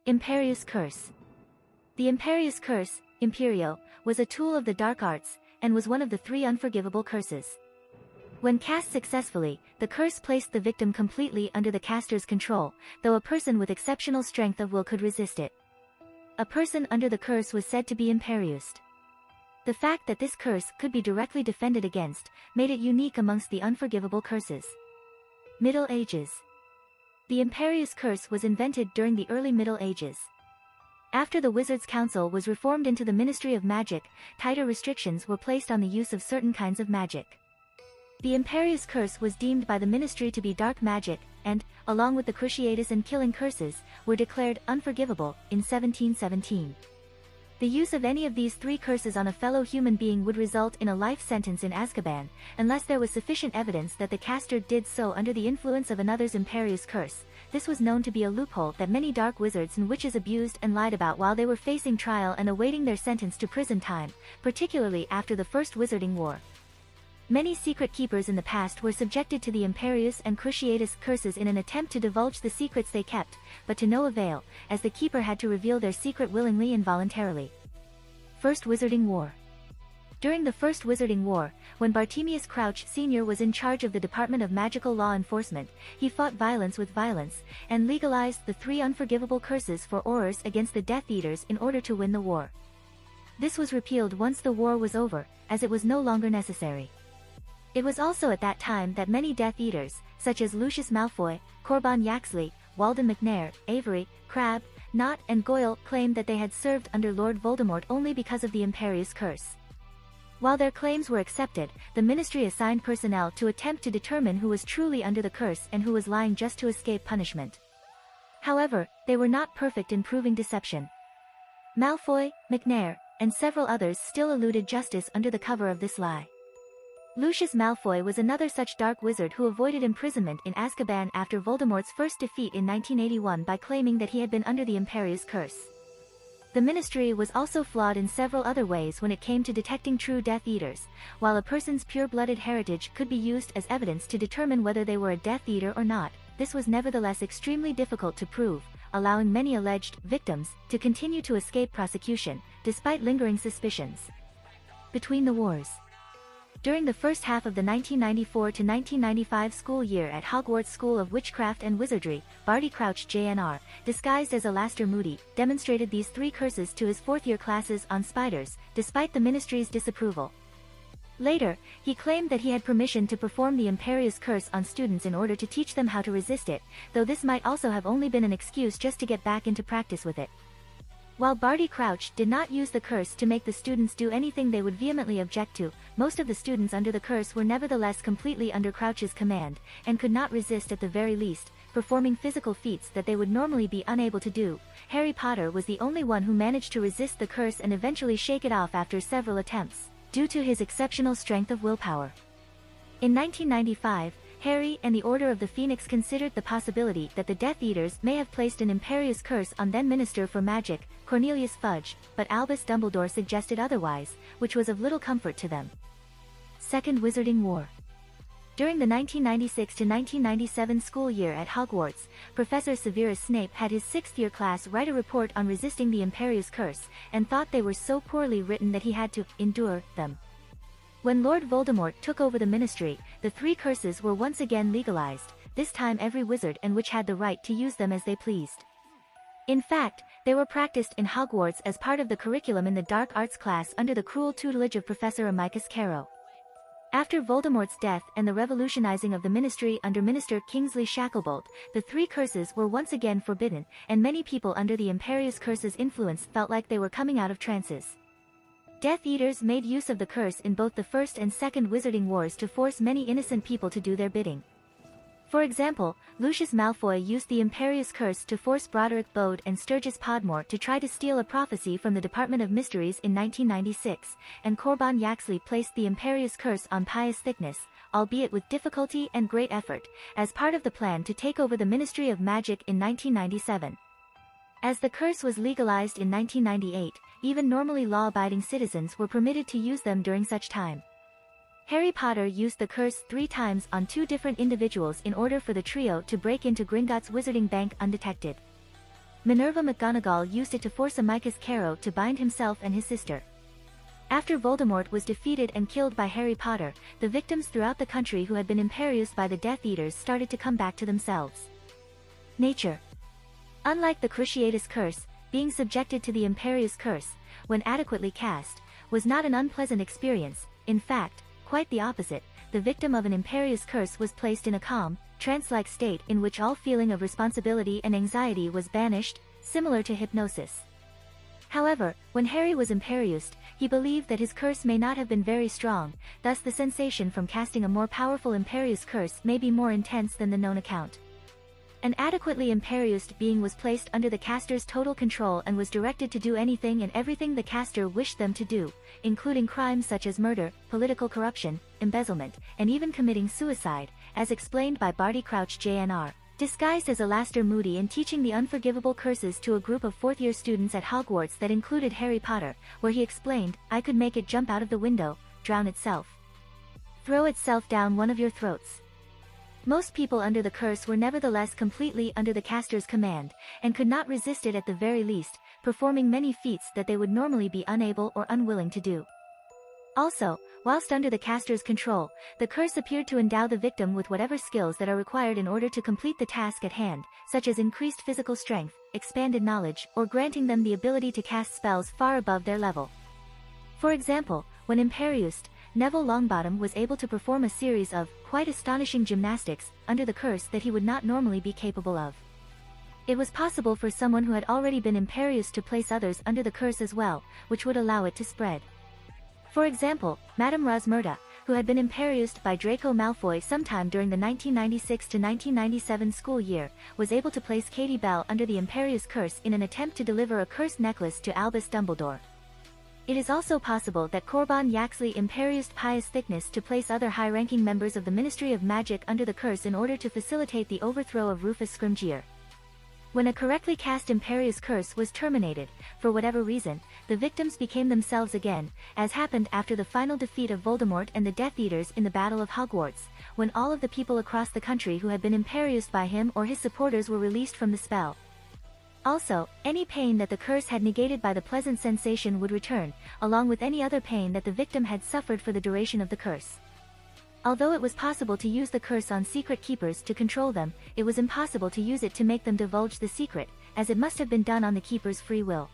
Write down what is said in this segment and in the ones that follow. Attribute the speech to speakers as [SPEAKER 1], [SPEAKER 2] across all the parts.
[SPEAKER 1] Imperius Curse. The Imperius Curse, Imperio, was a tool of the dark arts, and was one of the 3 unforgivable curses. When cast successfully, the curse placed the victim completely under the caster's control, though a person with exceptional strength of will could resist it. A person under the curse was said to be Imperiused. The fact that this curse could be directly defended against, made it unique amongst the unforgivable curses. Middle Ages. The Imperius Curse was invented during the early Middle Ages. After the Wizards' Council was reformed into the Ministry of Magic, tighter restrictions were placed on the use of certain kinds of magic. The Imperius Curse was deemed by the Ministry to be dark magic, and, along with the Cruciatus and killing curses, were declared unforgivable in 1717. The use of any of these 3 curses on a fellow human being would result in a life sentence in Azkaban, unless there was sufficient evidence that the caster did so under the influence of another's Imperius Curse. This was known to be a loophole that many dark wizards and witches abused and lied about while they were facing trial and awaiting their sentence to prison time, particularly after the First Wizarding War. Many secret keepers in the past were subjected to the Imperius and Cruciatus curses in an attempt to divulge the secrets they kept, but to no avail, as the keeper had to reveal their secret willingly and voluntarily. First Wizarding War. During the First Wizarding War, when Bartemius Crouch Sr. was in charge of the Department of Magical Law Enforcement, he fought violence with violence, and legalized the 3 unforgivable curses for Aurors against the Death Eaters in order to win the war. This was repealed once the war was over, as it was no longer necessary. It was also at that time that many Death Eaters, such as Lucius Malfoy, Corban Yaxley, Walden McNair, Avery, Crabbe, Nott and Goyle claimed that they had served under Lord Voldemort only because of the Imperius Curse. While their claims were accepted, the Ministry assigned personnel to attempt to determine who was truly under the curse and who was lying just to escape punishment. However, they were not perfect in proving deception. Malfoy, McNair, and several others still eluded justice under the cover of this lie. Lucius Malfoy was another such dark wizard who avoided imprisonment in Azkaban after Voldemort's first defeat in 1981 by claiming that he had been under the Imperius Curse. The Ministry was also flawed in several other ways when it came to detecting true Death Eaters. While a person's pure-blooded heritage could be used as evidence to determine whether they were a Death Eater or not, this was nevertheless extremely difficult to prove, allowing many alleged victims to continue to escape prosecution, despite lingering suspicions. Between the wars. During the first half of the 1994 to 1995 school year at Hogwarts School of Witchcraft and Wizardry, Barty Crouch Jr., disguised as Alastor Moody, demonstrated these 3 curses to his 4th-year classes on spiders, despite the Ministry's disapproval. Later, he claimed that he had permission to perform the Imperius Curse on students in order to teach them how to resist it, though this might also have only been an excuse just to get back into practice with it. While Barty Crouch did not use the curse to make the students do anything they would vehemently object to, most of the students under the curse were nevertheless completely under Crouch's command, and could not resist at the very least, performing physical feats that they would normally be unable to do. Harry Potter was the only one who managed to resist the curse and eventually shake it off after several attempts, due to his exceptional strength of willpower. In 1995, Harry and the Order of the Phoenix considered the possibility that the Death Eaters may have placed an Imperius Curse on then Minister for Magic, Cornelius Fudge, but Albus Dumbledore suggested otherwise, which was of little comfort to them. Second Wizarding War. During the 1996 to 1997 school year at Hogwarts, Professor Severus Snape had his 6th-year class write a report on resisting the Imperius Curse, and thought they were so poorly written that he had to endure them. When Lord Voldemort took over the Ministry, the 3 curses were once again legalized, this time every wizard and witch had the right to use them as they pleased. In fact, they were practiced in Hogwarts as part of the curriculum in the Dark Arts class under the cruel tutelage of Professor Amicus Carrow. After Voldemort's death and the revolutionizing of the Ministry under Minister Kingsley Shacklebolt, the 3 curses were once again forbidden, and many people under the Imperius Curse's influence felt like they were coming out of trances. Death Eaters made use of the curse in both the First and Second Wizarding Wars to force many innocent people to do their bidding. For example, Lucius Malfoy used the Imperius Curse to force Broderick Bode and Sturgis Podmore to try to steal a prophecy from the Department of Mysteries in 1996, and Corban Yaxley placed the Imperius Curse on Pius Thickness, albeit with difficulty and great effort, as part of the plan to take over the Ministry of Magic in 1997. As the curse was legalized in 1998, even normally law-abiding citizens were permitted to use them during such time. Harry Potter used the curse 3 times on 2 different individuals in order for the trio to break into Gringotts Wizarding Bank undetected. Minerva McGonagall used it to force Amicus Carrow to bind himself and his sister. After Voldemort was defeated and killed by Harry Potter, the victims throughout the country who had been Imperiused by the Death Eaters started to come back to themselves. Nature. Unlike the Cruciatus Curse, being subjected to the Imperius Curse, when adequately cast, was not an unpleasant experience. In fact, quite the opposite. The victim of an Imperius Curse was placed in a calm, trance-like state in which all feeling of responsibility and anxiety was banished, similar to hypnosis. However, when Harry was Imperiused, he believed that his curse may not have been very strong, thus the sensation from casting a more powerful Imperius Curse may be more intense than the known account. An adequately Imperiused being was placed under the caster's total control and was directed to do anything and everything the caster wished them to do, including crimes such as murder, political corruption, embezzlement, and even committing suicide, as explained by Barty Crouch Jr., disguised as Alastor Moody and teaching the unforgivable curses to a group of fourth-year students at Hogwarts that included Harry Potter, where he explained, "I could make it jump out of the window, drown itself, throw itself down one of your throats." Most people under the curse were nevertheless completely under the caster's command, and could not resist it at the very least, performing many feats that they would normally be unable or unwilling to do. Also, whilst under the caster's control, the curse appeared to endow the victim with whatever skills that are required in order to complete the task at hand, such as increased physical strength, expanded knowledge, or granting them the ability to cast spells far above their level. For example, when Imperiused, Neville Longbottom was able to perform a series of quite astonishing gymnastics under the curse that he would not normally be capable of. It was possible for someone who had already been Imperiused to place others under the curse as well, which would allow it to spread. For example, Madame Rosmerta, who had been Imperiused by Draco Malfoy sometime during the 1996 to 1997 school year, was able to place Katie Bell under the Imperius Curse in an attempt to deliver a cursed necklace to Albus Dumbledore. It is also possible that Corban Yaxley Imperiused Pius Thickness to place other high-ranking members of the Ministry of Magic under the curse in order to facilitate the overthrow of Rufus Scrimgeour. When a correctly cast Imperius Curse was terminated, for whatever reason, the victims became themselves again, as happened after the final defeat of Voldemort and the Death Eaters in the Battle of Hogwarts, when all of the people across the country who had been Imperiused by him or his supporters were released from the spell. Also, any pain that the curse had negated by the pleasant sensation would return, along with any other pain that the victim had suffered for the duration of the curse. Although it was possible to use the curse on secret keepers to control them, it was impossible to use it to make them divulge the secret, as it must have been done on the keeper's free will.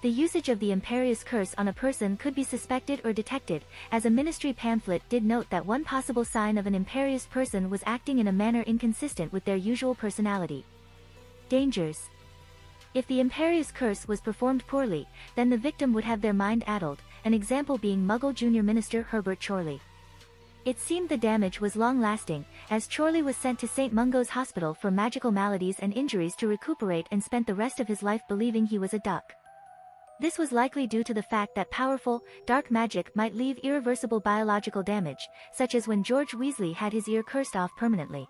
[SPEAKER 1] The usage of the Imperius Curse on a person could be suspected or detected, as a ministry pamphlet did note that one possible sign of an Imperius person was acting in a manner inconsistent with their usual personality. Dangers. If the Imperius Curse was performed poorly, then the victim would have their mind addled, an example being Muggle Junior Minister Herbert Chorley. It seemed the damage was long-lasting, as Chorley was sent to St. Mungo's Hospital for magical maladies and injuries to recuperate and spent the rest of his life believing he was a duck. This was likely due to the fact that powerful, dark magic might leave irreversible biological damage, such as when George Weasley had his ear cursed off permanently.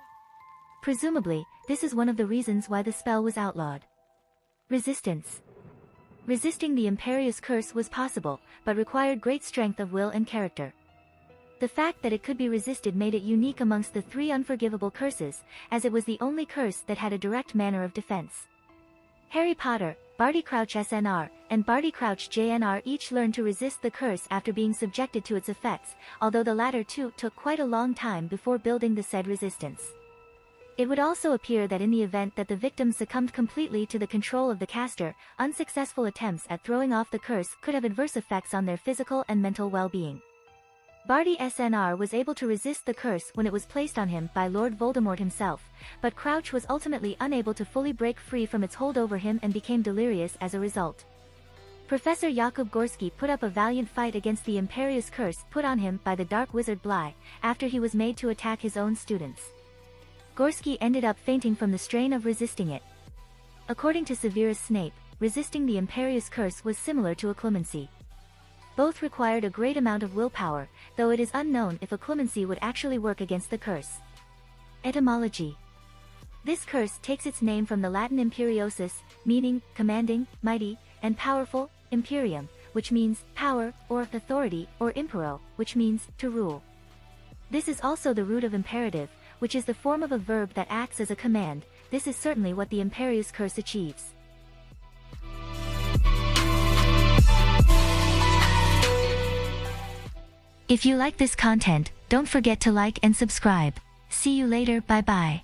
[SPEAKER 1] Presumably, this is one of the reasons why the spell was outlawed. Resistance. Resisting the Imperius Curse was possible, but required great strength of will and character. The fact that it could be resisted made it unique amongst the three unforgivable curses, as it was the only curse that had a direct manner of defense. Harry Potter, Barty Crouch SNR, and Barty Crouch JNR each learned to resist the curse after being subjected to its effects, although the latter two took quite a long time before building the said resistance. It would also appear that in the event that the victim succumbed completely to the control of the caster, unsuccessful attempts at throwing off the curse could have adverse effects on their physical and mental well-being. Barty SNR was able to resist the curse when it was placed on him by Lord Voldemort himself, but Crouch was ultimately unable to fully break free from its hold over him and became delirious as a result. Professor Jakub Gorski put up a valiant fight against the Imperius Curse put on him by the Dark Wizard Bly, after he was made to attack his own students. Gorski ended up fainting from the strain of resisting it. According to Severus Snape, resisting the Imperius Curse was similar to a clemency. Both required a great amount of willpower, though it is unknown if a clemency would actually work against the curse. Etymology. This curse takes its name from the Latin imperiosus, meaning commanding, mighty, and powerful, imperium, which means power, or authority, or impero, which means to rule. This is also the root of imperative, which is the form of a verb that acts as a command. This is certainly what the Imperius Curse achieves. If you like this content, don't forget to like and subscribe. See you later, bye bye.